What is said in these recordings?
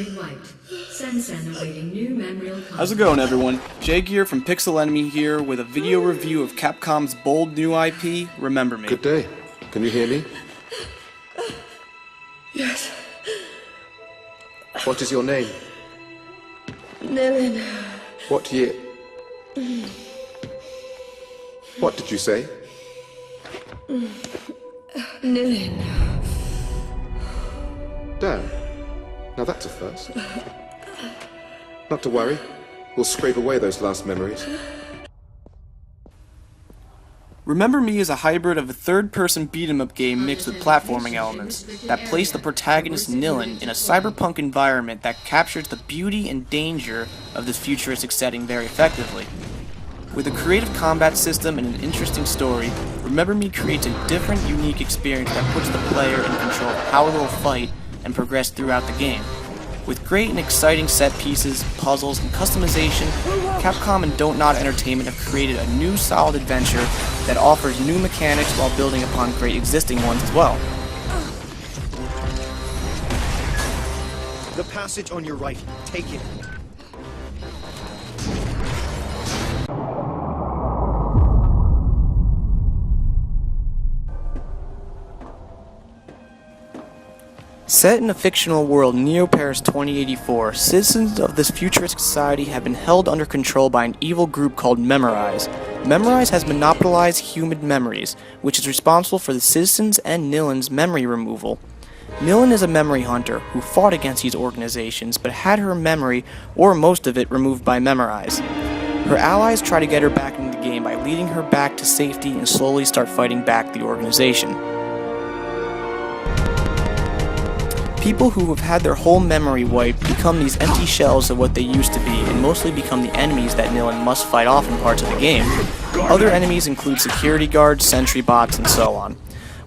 Memory wiped. Sensen awaiting new memory. How's it going, everyone? Jake here from Pixel Enemy here with a video review of Capcom's bold new IP, Remember Me. Good day. Can you hear me? Yes. What is your name? Nilin. What year? What did you say? Nilin. Damn. Now that's a first. Not to worry. We'll scrape away those last memories. Remember Me is a hybrid of a third-person beat-em-up game mixed with platforming elements that place the protagonist Nilin in a cyberpunk environment that captures the beauty and danger of this futuristic setting very effectively. With a creative combat system and an interesting story, Remember Me creates a different, unique experience that puts the player in control of how they'll fight and progress throughout the game. With great and exciting set pieces, puzzles, and customization, Capcom and Dontnod Entertainment have created a new solid adventure that offers new mechanics while building upon great existing ones as well. The passage on your right. Take it. Set in a fictional world, Neo-Paris 2084, citizens of this futuristic society have been held under control by an evil group called Memorize. Memorize has monopolized human memories, which is responsible for the citizens' and Nilin's memory removal. Nilin is a memory hunter who fought against these organizations but had her memory, or most of it, removed by Memorize. Her allies try to get her back into the game by leading her back to safety and slowly start fighting back the organization. People who have had their whole memory wiped become these empty shells of what they used to be and mostly become the enemies that Nilin must fight off in parts of the game. Other enemies include security guards, sentry bots, and so on.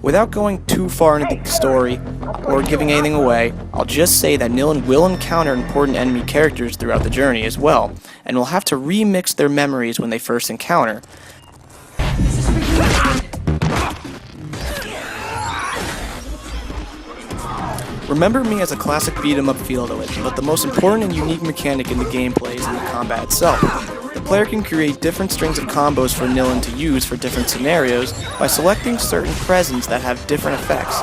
Without going too far into the story or giving anything away, I'll just say that Nilin will encounter important enemy characters throughout the journey as well, and will have to remix their memories when they first encounter. Remember Me as a classic beat-em-up feel to it, but the most important and unique mechanic in the gameplay is in the combat itself. The player can create different strings of combos for Nilin to use for different scenarios by selecting certain presents that have different effects.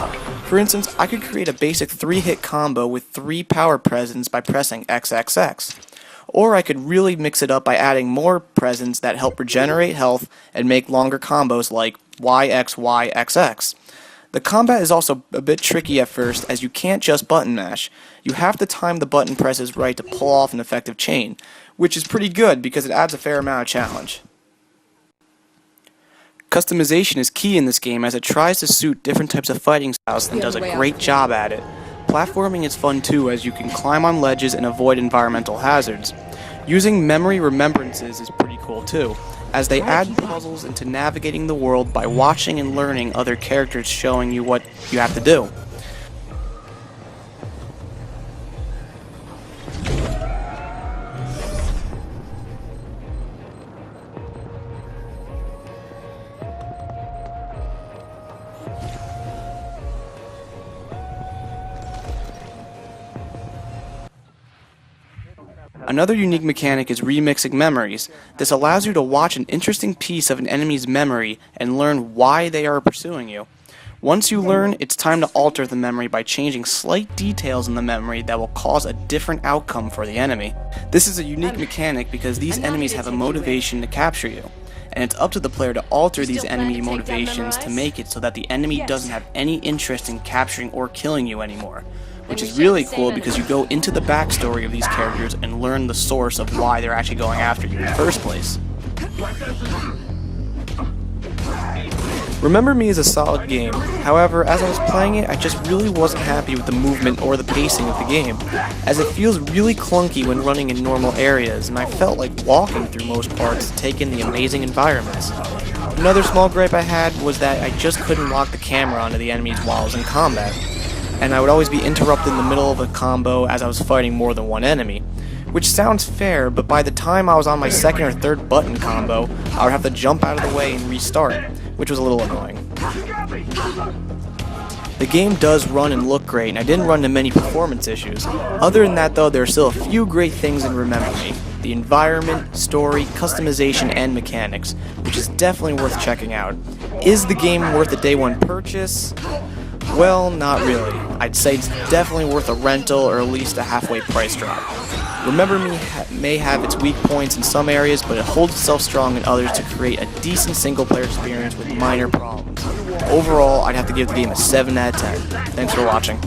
For instance, I could create a basic 3-hit combo with 3 power presents by pressing XXX. Or I could really mix it up by adding more presents that help regenerate health and make longer combos like YXYXX. The combat is also a bit tricky at first, as you can't just button mash. You have to time the button presses right to pull off an effective chain, which is pretty good because it adds a fair amount of challenge. Customization is key in this game as it tries to suit different types of fighting styles and does a great job at it. Platforming is fun too, as you can climb on ledges and avoid environmental hazards. Using memory remembrances is pretty cool too, as they add puzzles into navigating the world by watching and learning other characters showing you what you have to do. Another unique mechanic is remixing memories. This allows you to watch an interesting piece of an enemy's memory and learn why they are pursuing you. Once you learn, it's time to alter the memory by changing slight details in the memory that will cause a different outcome for the enemy. This is a unique mechanic because these enemies have a motivation to capture you, and it's up to the player to alter these enemy motivations to make it so that the enemy doesn't have any interest in capturing or killing you anymore. Which is really cool because you go into the backstory of these characters and learn the source of why they're actually going after you in the first place. Remember Me is a solid game. However, as I was playing it, I just really wasn't happy with the movement or the pacing of the game, as it feels really clunky when running in normal areas, and I felt like walking through most parts to take in the amazing environments. Another small gripe I had was that I just couldn't lock the camera onto the enemies while I was in combat, and I would always be interrupted in the middle of a combo as I was fighting more than one enemy. Which sounds fair, but by the time I was on my second or third button combo, I would have to jump out of the way and restart, which was a little annoying. The game does run and look great, and I didn't run into many performance issues. Other than that though, there are still a few great things in Remember Me. The environment, story, customization, and mechanics, which is definitely worth checking out. Is the game worth a day one purchase? Well, not really. I'd say it's definitely worth a rental or at least a halfway price drop. Remember Me may have its weak points in some areas, but it holds itself strong in others to create a decent single-player experience with minor problems. Overall, I'd have to give the game a 7 out of 10. Thanks for watching.